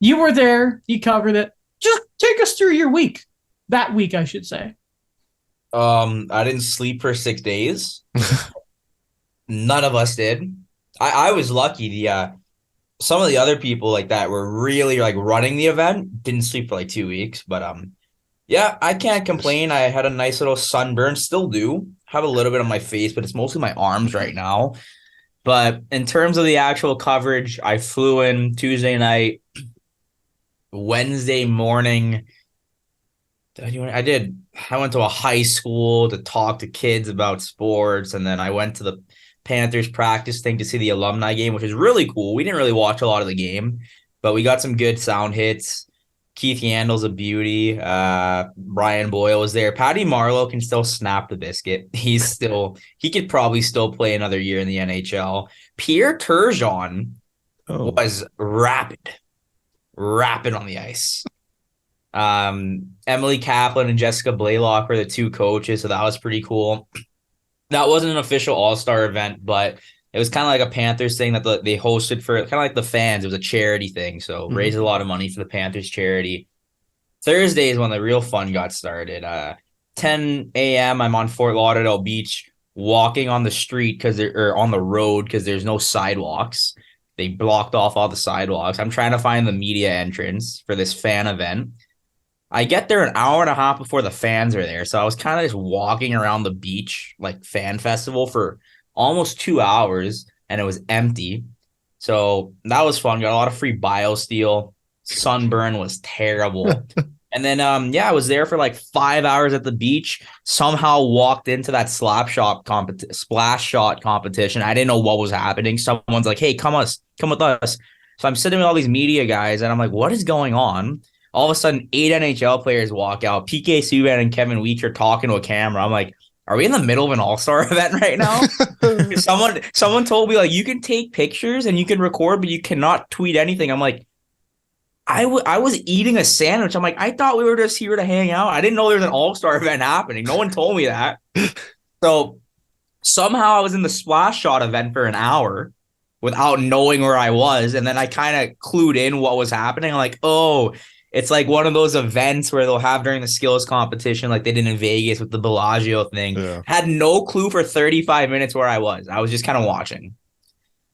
You were there. You covered it. Just take us through your week. That week, I should say. I didn't sleep for 6 days. None of us did. I was lucky. The some of the other people like that were really like running the event didn't sleep for like 2 weeks. But yeah, I can't complain. I had a nice little sunburn. Still do have a little bit on my face, but it's mostly my arms right now. But in terms of the actual coverage, I flew in Tuesday night, Wednesday morning. I did. I went to a high school to talk to kids about sports, and then I went to the Panthers practice thing to see the alumni game, which is really cool. We didn't really watch a lot of the game, but we got some good sound hits. Keith Yandel's a beauty. Brian Boyle was there. Patty Marleau can still snap the biscuit. He could probably still play another year in the NHL. Pierre Turgeon was rapid on the ice. Emily Kaplan and Jessica Blaylock were the two coaches, so that was pretty cool. That wasn't an official all-star event, but it was kind of like a Panthers thing that they hosted for kind of like the fans. It was a charity thing, so raised a lot of money for the Panthers charity. Thursday is when the real fun got started. 10 a.m. I'm on Fort Lauderdale Beach walking on the street or on the road because there's no sidewalks. They blocked off all the sidewalks. I'm trying to find the media entrance for this fan event. I get there an hour and a half before the fans are there. So I was kind of just walking around the beach, like fan festival, for almost 2 hours, and it was empty. So that was fun. Got a lot of free BioSteel. Sunburn was terrible. And then, I was there for like 5 hours at the beach. Somehow walked into that splash shot competition. I didn't know what was happening. Someone's like, "Hey, come with us." So I'm sitting with all these media guys, and I'm like, "What is going on?" All of a sudden, 8 NHL players walk out. PK Subban and Kevin Weech are talking to a camera. I'm like, are we in the middle of an all-star event right now? Someone told me, like, you can take pictures and you can record, but you cannot tweet anything. I'm like, I was eating a sandwich. I'm like, I thought we were just here to hang out. I didn't know there was an all-star event happening. No one told me that. So somehow I was in the splash shot event for an hour without knowing where I was. And then I kind of clued in what was happening. I'm like, oh, it's like one of those events where they'll have during the skills competition, like they did in Vegas with the Bellagio thing. Yeah. Had no clue for 35 minutes where I was. I was just kind of watching.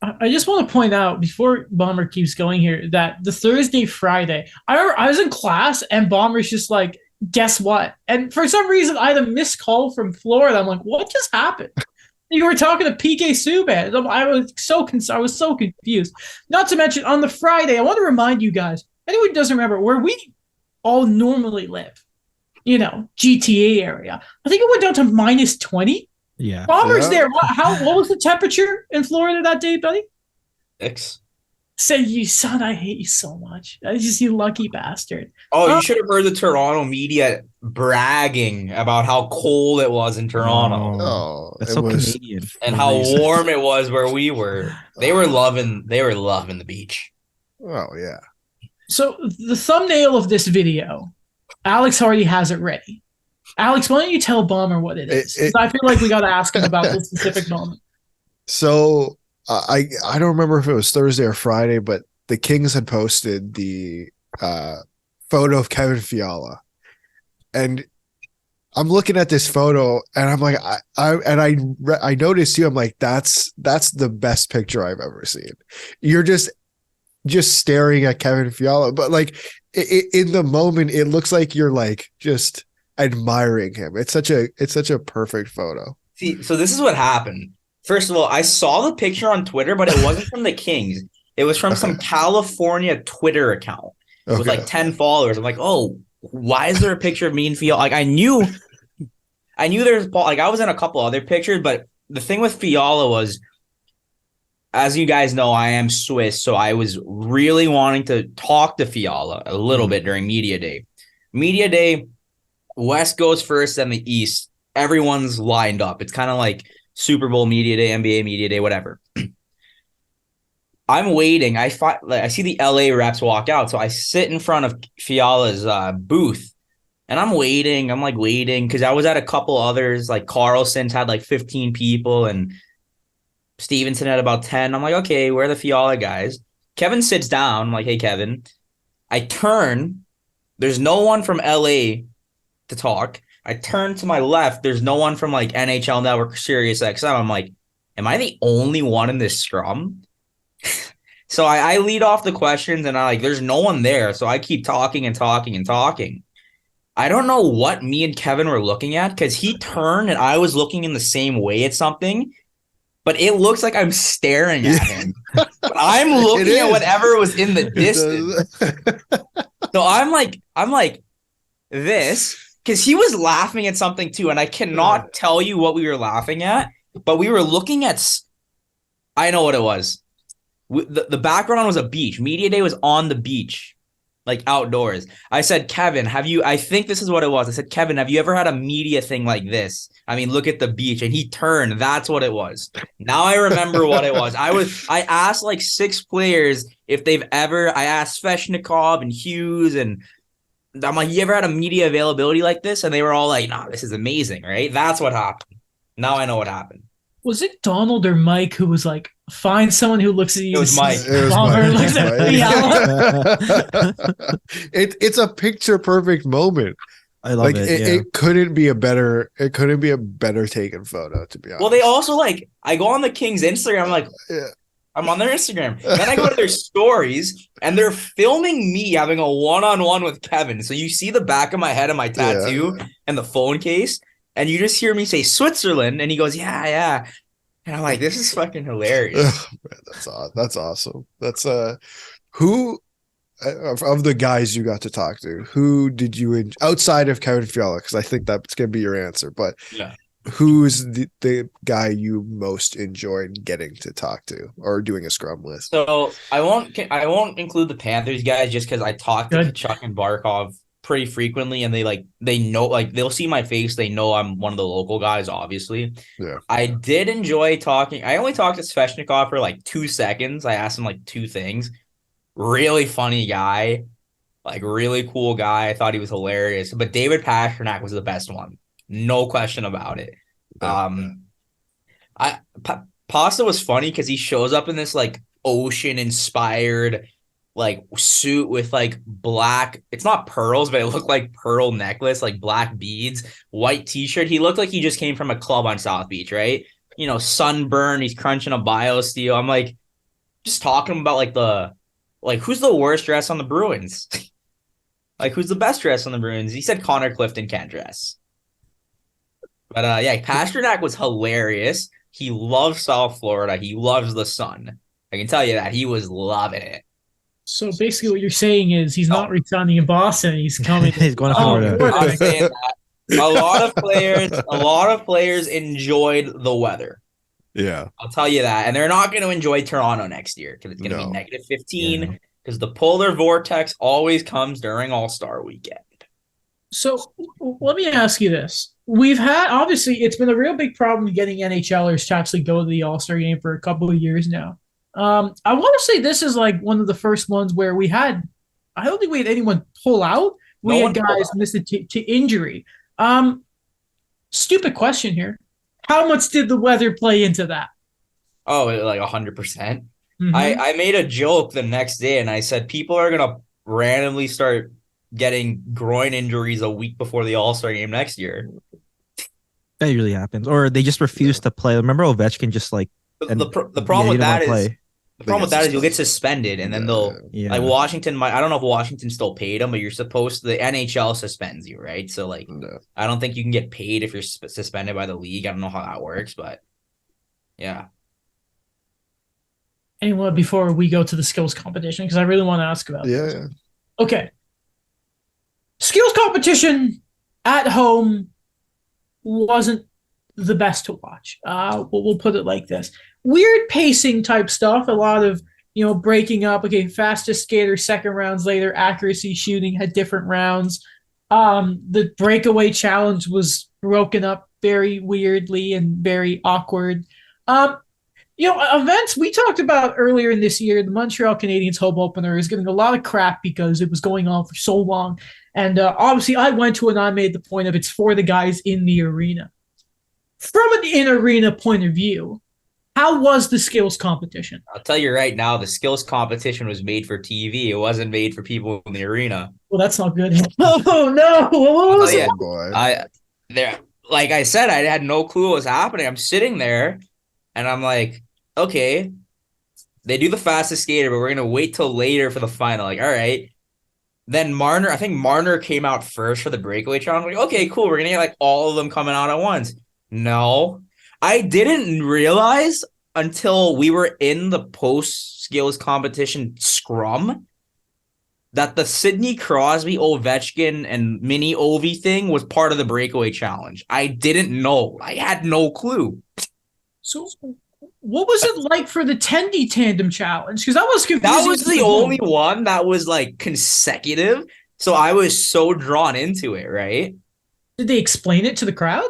I just want to point out before Bomber keeps going here that the Thursday, Friday, I was in class and Bomber's just like, guess what? And for some reason, I had a missed call from Florida. I'm like, what just happened? You were talking to PK Subban. I was so confused. Not to mention on the Friday, I want to remind you guys, anyone who doesn't remember where we all normally live, GTA area. I think it went down to -20. Yeah. Bomber's there. What was the temperature in Florida that day, buddy? 6. Say, you son, I hate you so much. I just, you lucky bastard. Oh, you should have heard the Toronto media bragging about how cold it was in Toronto. Oh, that's so Canadian. And how warm it was where we were. They were loving the beach. Oh, yeah. So the thumbnail of this video, Alex already has it ready. Alex, why don't you tell Bomber what it is? I feel like we got to ask him about this specific moment. So I don't remember if it was Thursday or Friday, but the Kings had posted the photo of Kevin Fiala, and I'm looking at this photo, and I'm like, I noticed you. I'm like, that's the best picture I've ever seen. You're just staring at Kevin Fiala, but like in the moment, it looks like you're like just admiring him. It's such a perfect photo. See, so this is what happened. First of all, I saw the picture on Twitter, but it wasn't from the Kings. It was from some California Twitter account with like 10 followers. I'm like, oh, why is there a picture of me and Fiala? Like I knew there's like I was in a couple other pictures, but the thing with Fiala was, as you guys know, I am Swiss, so I was really wanting to talk to Fiala a little bit during Media Day. Media Day, West goes first, then the East. Everyone's lined up. It's kind of like Super Bowl Media Day, NBA Media Day, whatever. I'm waiting. I see the LA reps walk out, so I sit in front of Fiala's booth, and I'm waiting. I'm like waiting because I was at a couple others. Like Carlson's had like 15 people, and Stevenson had about 10. I'm like, okay, where are the Fiala guys? Kevin sits down. I'm like, hey, Kevin. I turn, there's no one from LA to talk. I turn to my left, there's no one from like NHL Network, Sirius XM. I'm like, am I the only one in this scrum? So I lead off the questions and I like, there's no one there. So I keep talking and talking and talking. I don't know what me and Kevin were looking at because he turned and I was looking in the same way at something, but it looks like I'm staring at him. But I'm looking at whatever was in the distance. So I'm like this because he was laughing at something too, and I cannot tell you what we were laughing at, but we were looking at. I know what it was. The background was a beach. Media day was on the beach, like outdoors. I said, Kevin, I think this is what it was. I said, Kevin, have you ever had a media thing like this? I mean, look at the beach. And he turned. That's what it was. Now I remember what it was. I asked like 6 players if they've ever, I asked Sveshnikov and Hughes, and I'm like, you ever had a media availability like this? And they were all like, nah, this is amazing, right? That's what happened. Now I know what happened. Was it Donald or Mike who was like, find someone who looks at you? It was Mike. Looks at It's a picture perfect moment. I love it. It couldn't be a better taken photo, to be honest. Well, they also like, I go on the Kings Instagram, I'm like, I'm on their Instagram. Then I go to their stories and they're filming me having a one-on-one with Kevin. So you see the back of my head and my tattoo and the phone case. And you just hear me say Switzerland, and he goes, yeah. And I'm like, this is fucking hilarious. Man, that's awesome. That's who of the guys you got to talk to, who did you outside of Kevin Fiala? Because I think that's gonna be your answer. But who's the guy you most enjoyed getting to talk to or doing a scrum with? So I won't include the Panthers guys just because I talked to Chuck and Barkov pretty frequently, and they know, like, they'll see my face, they know I'm one of the local guys, obviously. I did enjoy talking. I only talked to Sveshnikov for like 2 seconds. I asked him like 2 things. Really funny guy, like really cool guy. I thought he was hilarious. But David Pastrnak was the best one, no question about it. Pasta was funny because he shows up in this like ocean inspired like suit with like black, it's not pearls, but it looked like pearl necklace, like black beads, white t-shirt. He looked like he just came from a club on South Beach, right? You know, sunburn, he's crunching a BioSteel. I'm like, just talking about like who's the worst dress on the Bruins? Like, who's the best dress on the Bruins? He said Connor Clifton can't dress. But yeah, Pastrnak was hilarious. He loves South Florida. He loves the sun. I can tell you that. He was loving it. So basically what you're saying is he's not resigning in Boston. He's coming. He's going to Florida. I'm saying that. A lot of players enjoyed the weather. Yeah. I'll tell you that. And they're not going to enjoy Toronto next year because it's going to be negative 15 because the polar vortex always comes during All-Star weekend. So let me ask you this. We've had, obviously, it's been a real big problem getting NHLers to actually go to the All-Star game for a couple of years now. I want to say this is like one of the first ones where I don't think we had anyone pull out. We had guys missed it to injury. Stupid question here. How much did the weather play into that? Oh, like 100%. Mm-hmm. I made a joke the next day and I said, people are going to randomly start getting groin injuries a week before the All-Star game next year. That usually happens. Or they just refuse to play. Remember Ovechkin just like... The problem with that is... The problem with that is you'll get suspended, and then they'll like Washington might. I don't know if Washington still paid him, but you're supposed to. The NHL suspends you, right? So like, I don't think you can get paid if you're suspended by the league. I don't know how that works, but yeah. Anyone before we go to the skills competition, because I really want to ask about this. Yeah. Okay. Skills competition at home wasn't the best to watch. We'll put it like this. Weird pacing type stuff. A lot of, breaking up. Okay, fastest skater, second rounds later. Accuracy shooting had different rounds. The breakaway challenge was broken up very weirdly and very awkward. Events we talked about earlier in this year, the Montreal Canadiens home opener is getting a lot of crap because it was going on for so long. And obviously I went to and I made the point of it's for the guys in the arena. From an in-arena point of view, How was the skills competition? I'll tell you right now, the skills competition was made for TV. It wasn't made for people in the arena. Well, that's not good. Oh no! What Oh was it? yeah, Oh boy. I there. Like I said, I had no clue what was happening. I'm sitting there, and I'm like, okay, they do the fastest skater, but we're gonna wait till later for the final. Like, all right. Then Marner, I think Marner came out first for the breakaway challenge. Like, okay, cool. We're gonna get like all of them coming out at once. No, I didn't realize until we were in the post skills competition scrum that the Sidney Crosby, Ovechkin, and mini Ovi thing was part of the breakaway challenge. I didn't know. I had no clue. So, what was it like for the Tendy Tandem Challenge? Because that was confusing. That was the only one that was like consecutive. So I was so drawn into it, right? Did they explain it to the crowd?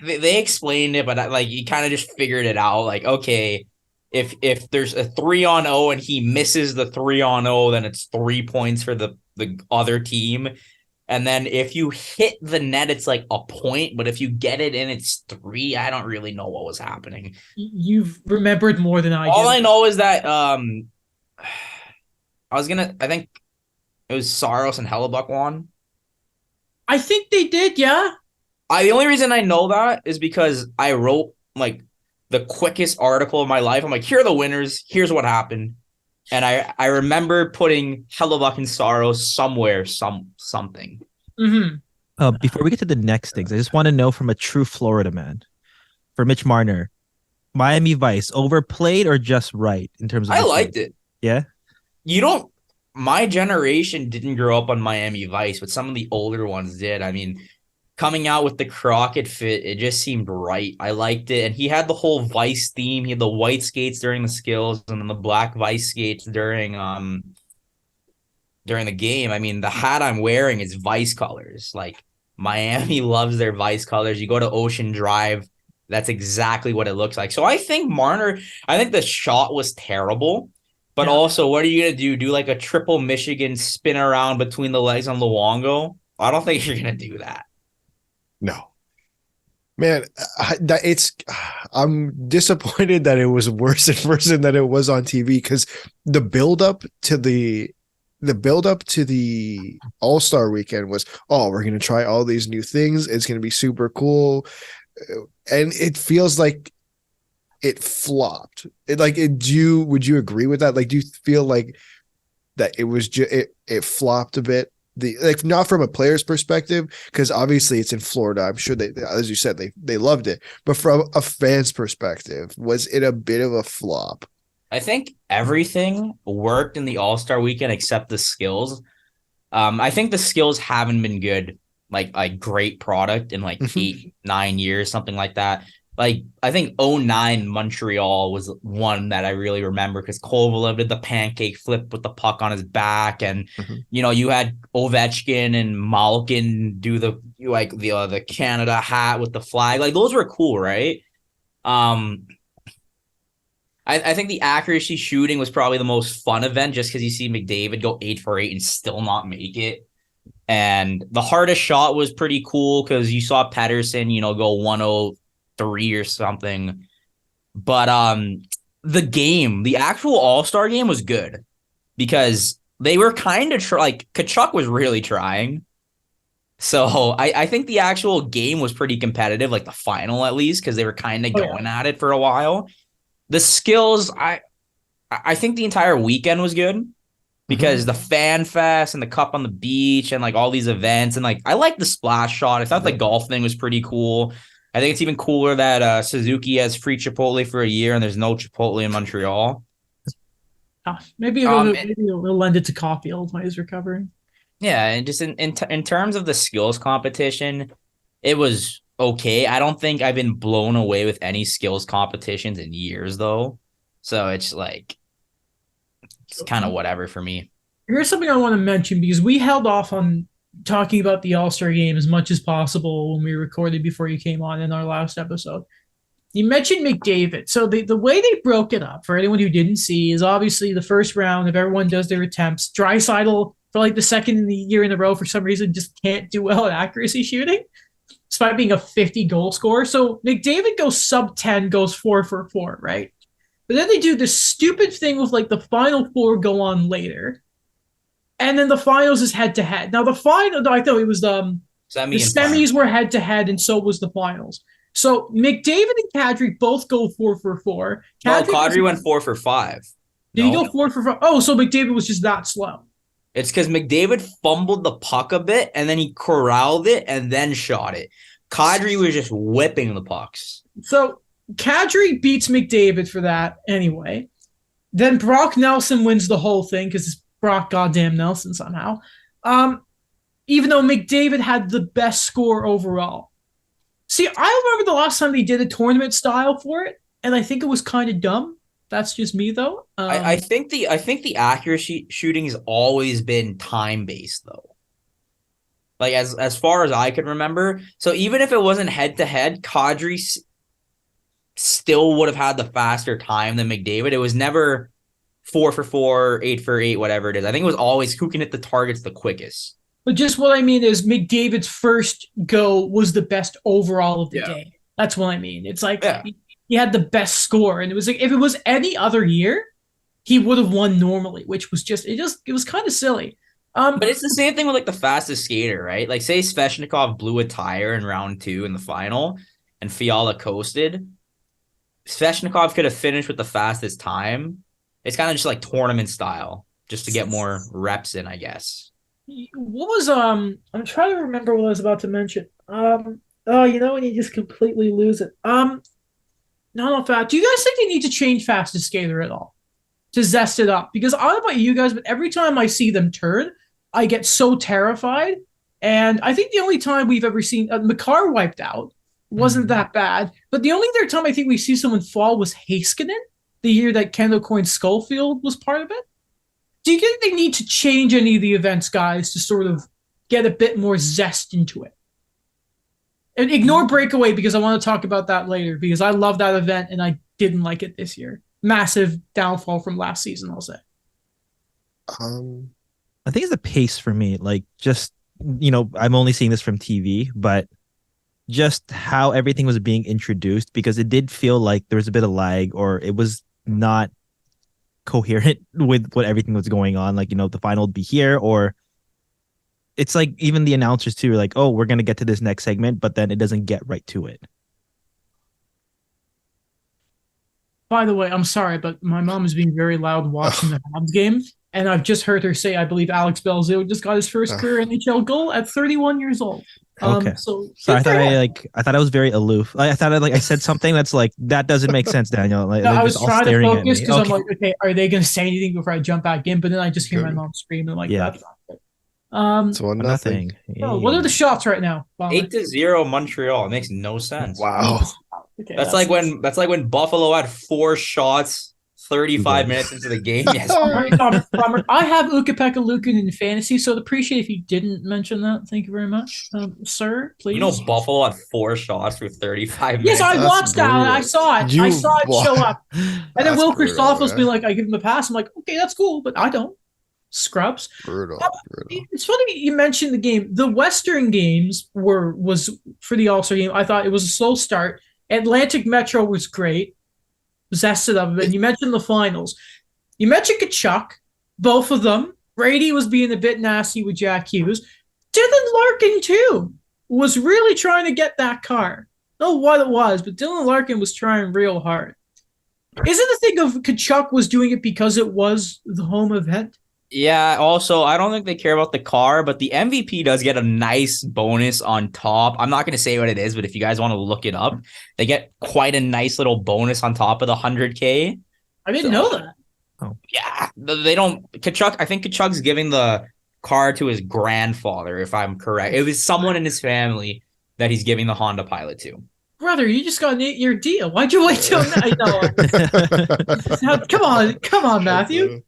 They explained it, but like you kind of just figured it out. Like, okay, if there's a 3-on-0 and he misses the 3-on-0, then it's 3 points for the other team. And then if you hit the net, it's like a point. But if you get it in, it's 3. I don't really know what was happening. You've remembered more than I All did. I know is that I think it was Saros and Hellebuck won. I think they did, yeah. The only reason I know that is because I wrote like the quickest article of my life. I'm like, here are the winners. Here's what happened. And I remember putting Hellebuck and Saros somewhere, something. Mm-hmm. Before we get to the next things, I just want to know from a true Florida man, for Mitch Marner, Miami Vice overplayed or just right in terms of? I liked it. Yeah. My generation didn't grow up on Miami Vice, but some of the older ones did. I mean, coming out with the Crockett fit, it just seemed right. I liked it. And he had the whole Vice theme. He had the white skates during the skills and then the black Vice skates during the game. I mean, the hat I'm wearing is Vice colors. Like Miami loves their Vice colors. You go to Ocean Drive, that's exactly what it looks like. So I think the shot was terrible. But also, what are you going to do? Do like a triple Michigan spin around between the legs on Luongo? I don't think you're going to do that. No, man, I'm disappointed that it was worse in person than it was on TV because the build up to the All-Star weekend was, oh, we're going to try all these new things. It's going to be super cool. And it feels like it flopped. Would you agree with that? Like, do you feel like that it was it flopped a bit? Not from a player's perspective, because obviously it's in Florida. I'm sure they, as you said, they loved it. But from a fan's perspective, was it a bit of a flop? I think everything worked in the All-Star weekend except the skills. I think the skills haven't been good, like great product in like 8-9 years, something like that. Like, I think 09 Montreal was one that I really remember because Kovalev did the pancake flip with the puck on his back. And, you had Ovechkin and Malkin do the Canada hat with the flag. Like, those were cool, right? I think the accuracy shooting was probably the most fun event just because you see McDavid go 8 for 8 and still not make it. And the hardest shot was pretty cool because you saw Pettersson, go 1-0 3 or something. But the actual All-Star game was good because they were kind of Tkachuk was really trying. So I think the actual game was pretty competitive, like the final at least, because they were kind of going at it for a while. The skills, I think the entire weekend was good because the Fan Fest and the Cup on the Beach and like all these events and like I like the splash shot. I thought the golf thing was pretty cool. I think it's even cooler that Suzuki has free Chipotle for a year and there's no Chipotle in Montreal. Maybe it'll lend it to Caulfield while he's recovering. Yeah, and just in terms of the skills competition, it was okay. I don't think I've been blown away with any skills competitions in years, though. So it's kind of whatever for me. Here's something I want to mention because we held off on talking about the All-Star game as much as possible when we recorded before you came on in our last episode. You mentioned McDavid. So the way they broke it up, for anyone who didn't see, is obviously the first round, if everyone does their attempts, Draisaitl, for like the second year in a row, for some reason, just can't do well at accuracy shooting. despite being a 50 goal scorer. So McDavid goes sub 10, goes 4 for 4, right? But then they do this stupid thing with like the final four go on later. And then the finals is head to head. Now the final, I thought it was the semis were head to head, and so was the finals. So McDavid and Kadri both go 4 for 4. Kadri went 4 for 5. Did he go 4 for 5? Oh, so McDavid was just that slow. It's because McDavid fumbled the puck a bit, and then he corralled it and then shot it. Kadri was just whipping the pucks. So Kadri beats McDavid for that anyway. Then Brock Nelson wins the whole thing because it's Brock goddamn Nelson somehow. Even though McDavid had the best score overall. See, I remember the last time they did a tournament style for it, and I think it was kind of dumb. That's just me, though. I think the accuracy shooting has always been time based, though. Like as far as I can remember, so even if it wasn't head to head, Kadri still would have had the faster time than McDavid. It was never 4 for 4, 8 for 8, whatever it is. I think it was always who can hit the targets the quickest. But just what I mean is McDavid's first go was the best overall of the game. That's what I mean. It's like he had the best score, and it was like if it was any other year, he would have won normally, which was it was kind of silly. But it's the same thing with like the fastest skater, right? Like say Svechnikov blew a tire in round 2 in the final, and Fiala coasted. Svechnikov could have finished with the fastest time. It's kind of just like tournament style, just to get more reps in, I guess. What was I'm trying to remember what I was about to mention. When you just completely lose it. Not fact. Do you guys think they need to change fastest skater at all to zest it up? Because I don't know about you guys, but every time I see them turn, I get so terrified. And I think the only time we've ever seen Makar wiped out wasn't that bad. But the only other time I think we see someone fall was Heiskanen, the year that Kendall Coyne Schofield was part of it. Do you think they need to change any of the events, guys, to sort of get a bit more zest into it? And ignore breakaway because I want to talk about that later because I love that event and I didn't like it this year. Massive downfall from last season, I'll say. I think it's the pace for me. Like just, I'm only seeing this from TV, but just how everything was being introduced because it did feel like there was a bit of lag or it was not coherent with what everything was going on. Like, the final would be here or it's like even the announcers too are like, oh, we're going to get to this next segment, but then it doesn't get right to it. By the way, I'm sorry, but my mom is being very loud watching the Habs game. And I've just heard her say, I believe Alex Belzile just got his first career NHL goal at 31 years old. Okay. So I thought I was very aloof. I thought I said something that's like that doesn't make sense, Daniel. Like, I was trying to focus because I'm like, okay, are they going to say anything before I jump back in? But then I just hear my mom scream and that's not good. It's 1-0. Oh, what are the shots right now? 8-0 Montreal. It makes no sense. Wow. Okay, that's like when Buffalo had 4 shots 35 minutes into the game. Yes. I have Ukko-Pekka Luukkonen in fantasy, so I'd appreciate if you didn't mention that. Thank you very much, sir. Please. Buffalo had 4 shots for 35 minutes. Yes, I watched that. I saw it. I saw it show up. And then Will Christophos be like, I give him a pass. I'm like, okay, that's cool, but I don't. Scrubs. Brutal. It's funny you mentioned the game. The Western games was for the All-Star game. I thought it was a slow start. Atlantic Metro was great. Zested up. And you mentioned the finals. You mentioned Kachuk, both of them. Brady was being a bit nasty with Jack Hughes. Dylan Larkin, too, was really trying to get that car. I don't know what it was, but Dylan Larkin was trying real hard. Isn't the thing of Kachuk was doing it because it was the home event? Yeah, also, I don't think they care about the car, but the MVP does get a nice bonus on top. I'm not going to say what it is, but if you guys want to look it up, they get quite a nice little bonus on top of the 100K. I didn't know that. Oh. Yeah, they don't. Kachuk, I think Kachuk's giving the car to his grandfather, if I'm correct. It was someone in his family that he's giving the Honda Pilot to. Brother, you just got an 8-year deal. Why'd you wait till now? Come on, Matthew.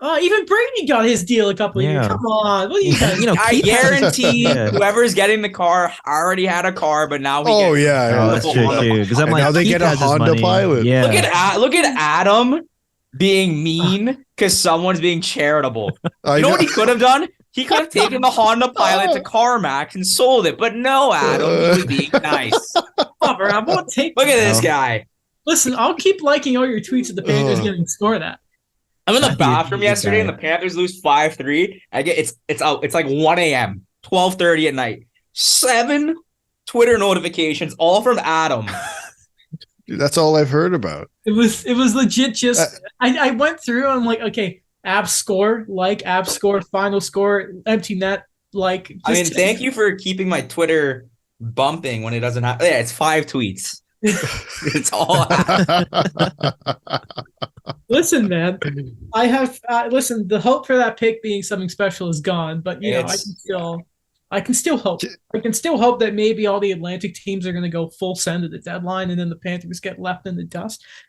Even Brady got his deal a couple of years. Come on, what are you guys? I guarantee whoever's getting the car already had a car, but now that's true. Because I'm like, now they get a Honda Pilot. Yeah. Look at Adam being mean because someone's being charitable. You know what he could have done? He could have taken the Honda Pilot to CarMax and sold it, but no, Adam, he was being nice. Bummer, I won't take. Look at this No. guy. Listen, I'll keep liking all your tweets of the Panthers getting scored at. I'm in the Matthew, bathroom you yesterday, and guy. the Panthers lose 5-3. I get it's out. It's like 1 a.m., 12:30 at night. 7 Twitter notifications, all from Adam. Dude, that's all I've heard about. It was legit. Just I went through. I'm like, okay, Abs score, Abs score, final score, empty net, like. I mean, thank you for keeping my Twitter bumping when it doesn't happen. Yeah, it's 5 tweets. It's all Listen, man. I have listen. The hope for that pick being something special is gone, but you know, I can still hope. I can still hope that maybe all the Atlantic teams are going to go full send at the deadline, and then the Panthers get left in the dust.